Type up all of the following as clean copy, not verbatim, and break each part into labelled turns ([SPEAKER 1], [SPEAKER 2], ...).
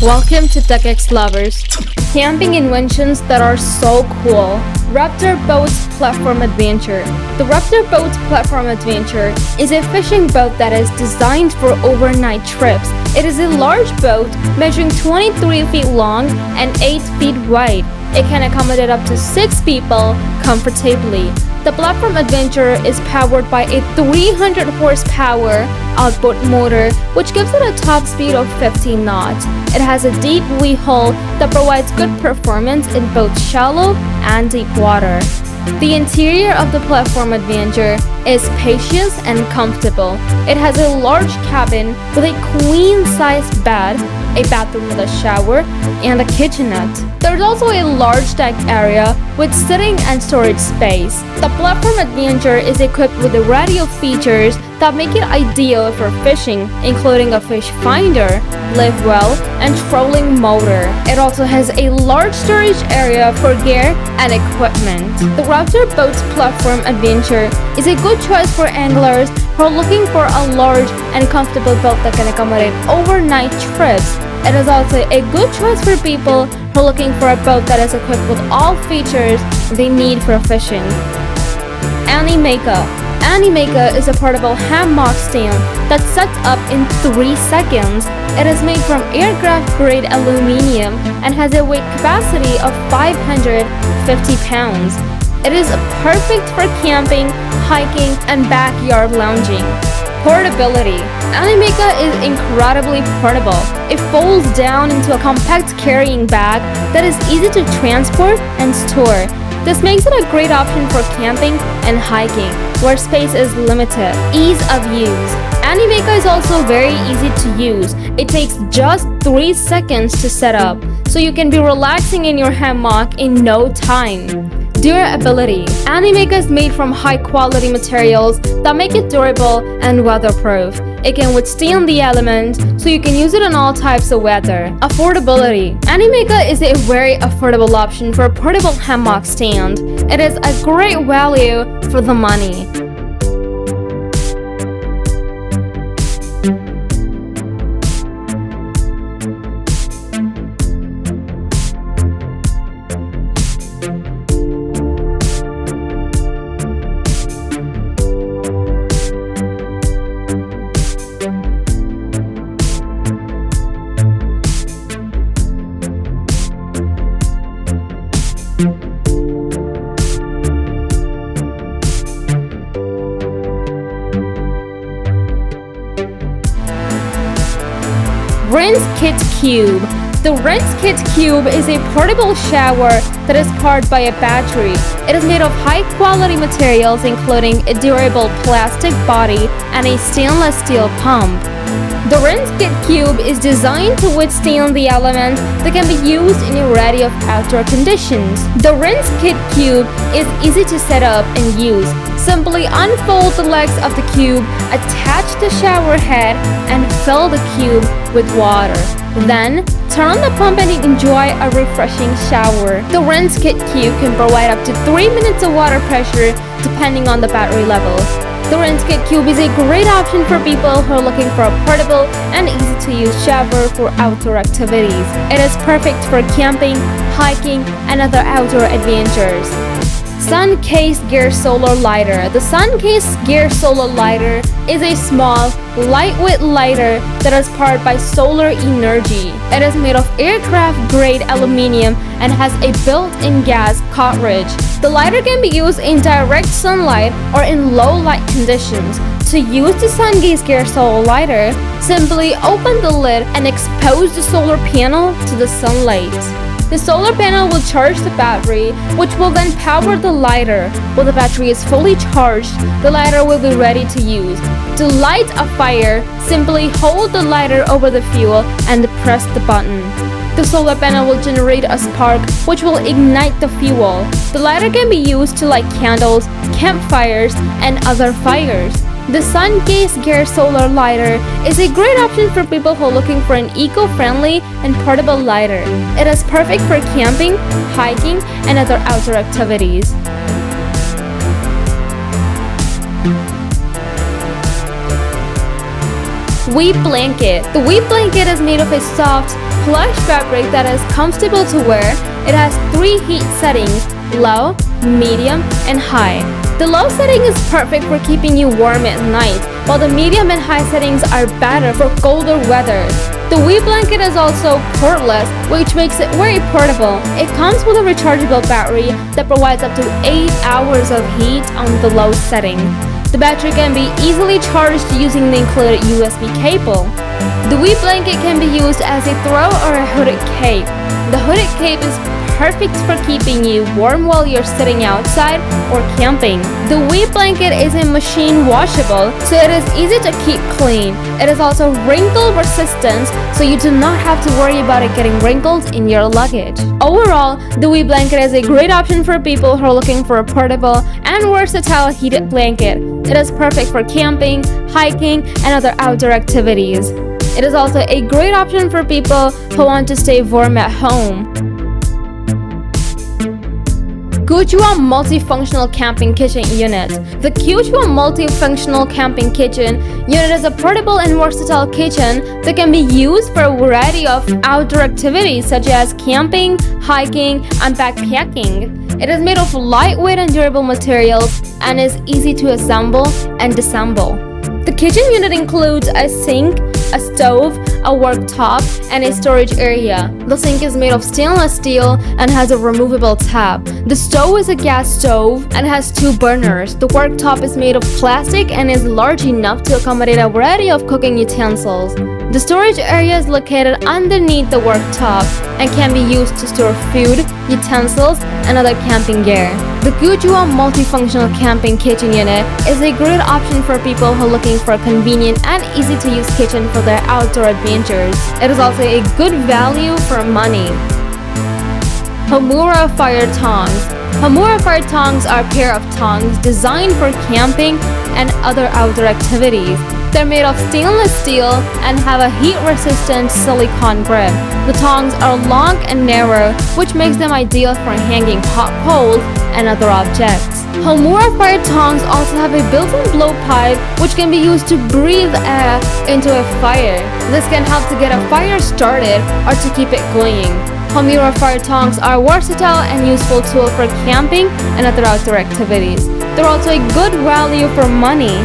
[SPEAKER 1] Welcome to Tech Xlovers, camping inventions that are so cool. Raptor Boat's Platform Adventure. The Raptor Boat's Platform Adventure is a fishing boat that is designed for overnight trips. It is a large boat measuring 23 feet long and 8 feet wide. It can accommodate up to 6 people comfortably. The Platform Adventure is powered by a 300 horsepower outboard motor, which gives it a top speed of 15 knots. It has a deep wheel hull that provides good performance in both shallow and deep water. The interior of the Platform Adventure is spacious and comfortable. It has a large cabin with a queen-sized bed, a bathroom with a shower, and a kitchenette. There's also a large deck area with sitting and storage space. The Platform Adventure is equipped with a variety of features that make it ideal for fishing, including a fish finder, live well, and trolling motor. It also has a large storage area for gear and equipment. The Raptor Boat's Platform Adventure is a good choice for anglers who are looking for a large and comfortable boat that can accommodate overnight trips. It is also a good choice for people who are looking for a boat that is equipped with all features they need for fishing. Anymaka. Anymaka is a portable hammock stand that sets up in 3 seconds. It is made from aircraft-grade aluminum and has a weight capacity of 550 pounds. It is perfect for camping, hiking, and backyard lounging. Portability. Anymaka is incredibly portable. It folds down into a compact carrying bag that is easy to transport and store. This makes it a great option for camping and hiking, where space is limited. Ease of use. Anymaka is also very easy to use. It takes just 3 seconds to set up, so you can be relaxing in your hammock in no time. Durability. Anymaka is made from high-quality materials that make it durable and weatherproof. It can withstand the elements, so you can use it in all types of weather. Affordability. Anymaka is a very affordable option for a portable hammock stand. It is a great value for the money. RinseKit Cube. The RinseKit Cube is a portable shower that is powered by a battery. It is made of high-quality materials including a durable plastic body and a stainless steel pump. The RinseKit Cube is designed to withstand the elements that can be used in a variety of outdoor conditions. The RinseKit Cube is easy to set up and use. Simply unfold the legs of the cube, attach the shower head, and fill the cube with water. Then, turn on the pump and enjoy a refreshing shower. The RinseKit Cube can provide up to 3 minutes of water pressure depending on the battery level. The RinseKit Cube is a great option for people who are looking for a portable and easy-to-use shower for outdoor activities. It is perfect for camping, hiking, and other outdoor adventures. SunCase Gear Solar Lighter. The SunCase Gear Solar Lighter is a small, lightweight lighter that is powered by solar energy. It is made of aircraft-grade aluminum and has a built-in gas cartridge. The lighter can be used in direct sunlight or in low-light conditions. To use the SunCase Gear Solar Lighter, simply open the lid and expose the solar panel to the sunlight. The solar panel will charge the battery, which will then power the lighter. When the battery is fully charged, the lighter will be ready to use. To light a fire, simply hold the lighter over the fuel and press the button. The solar panel will generate a spark, which will ignite the fuel. The lighter can be used to light candles, campfires, and other fires. The SunCase Gear Solar Lighter is a great option for people who are looking for an eco-friendly and portable lighter. It is perfect for camping, hiking, and other outdoor activities. VBlanket. The VBlanket is made of a soft, plush fabric that is comfortable to wear. It has 3 heat settings: low, medium, and high. The low setting is perfect for keeping you warm at night, while the medium and high settings are better for colder weather. The VBlanket is also cordless, which makes it very portable. It comes with a rechargeable battery that provides up to 8 hours of heat on the low setting. The battery can be easily charged using the included USB cable. The VBlanket can be used as a throw or a hooded cape. The hooded cape is perfect for keeping you warm while you're sitting outside or camping. The VBlanket is a machine washable, so it is easy to keep clean. It is also wrinkle resistant, so you do not have to worry about it getting wrinkled in your luggage. Overall, the VBlanket is a great option for people who are looking for a portable and versatile heated blanket. It is perfect for camping, hiking, and other outdoor activities. It is also a great option for people who want to stay warm at home. QUECHUA Multifunctional Camping Kitchen Unit. The QUECHUA Multifunctional Camping Kitchen Unit is a portable and versatile kitchen that can be used for a variety of outdoor activities such as camping, hiking, and backpacking. It is made of lightweight and durable materials and is easy to assemble and disassemble. The kitchen unit includes a sink, a stove, a worktop, and a storage area. The sink is made of stainless steel and has a removable tap. The stove is a gas stove and has 2 burners. The worktop is made of plastic and is large enough to accommodate a variety of cooking utensils. The storage area is located underneath the worktop and can be used to store food, utensils, and other camping gear. The QUECHUA Multifunctional Camping Kitchen Unit is a great option for people who are looking for a convenient and easy-to-use kitchen for their outdoor adventures. It is also a good value for money. Homura Fire Tongs. Homura Fire Tongs are a pair of tongs designed for camping and other outdoor activities. They're made of stainless steel and have a heat-resistant silicone grip. The tongs are long and narrow, which makes them ideal for hanging hot coals and other objects. Homura Fire Tongs also have a built-in blowpipe, which can be used to breathe air into a fire. This can help to get a fire started or to keep it going. Homura Fire Tongs are a versatile and useful tool for camping and other outdoor activities. They're also a good value for money.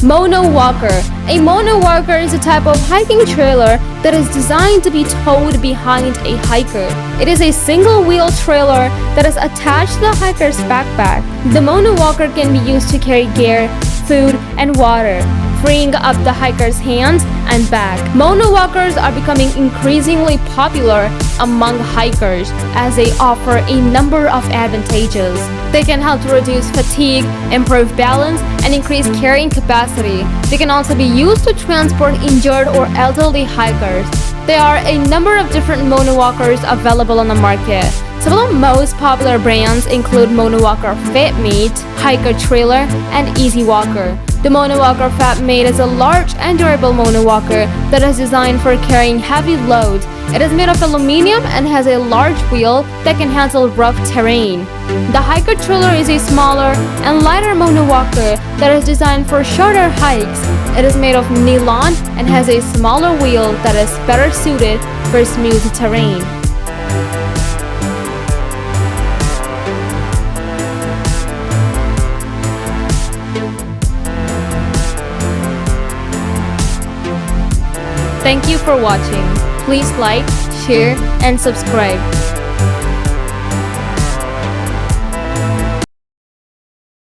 [SPEAKER 1] Monowalker. A monowalker is a type of hiking trailer that is designed to be towed behind a hiker. It is a single-wheel trailer that is attached to the hiker's backpack. The monowalker can be used to carry gear, food, and water, freeing up the hiker's hands and back. Monowalkers are becoming increasingly popular among hikers as they offer a number of advantages. They can help to reduce fatigue, improve balance, and increase carrying capacity. They can also be used to transport injured or elderly hikers. There are a number of different monowalkers available on the market. Some of the most popular brands include Monowalker Fatmate, Hiker Trailer, and Easy Walker. The Monowalker Fatmate is a large and durable monowalker that is designed for carrying heavy loads. It is made of aluminum and has a large wheel that can handle rough terrain. The Hiker Trailer is a smaller and lighter monowalker that is designed for shorter hikes. It is made of nylon and has a smaller wheel that is better suited for smooth terrain. Thank you for watching. Please like, share, and subscribe.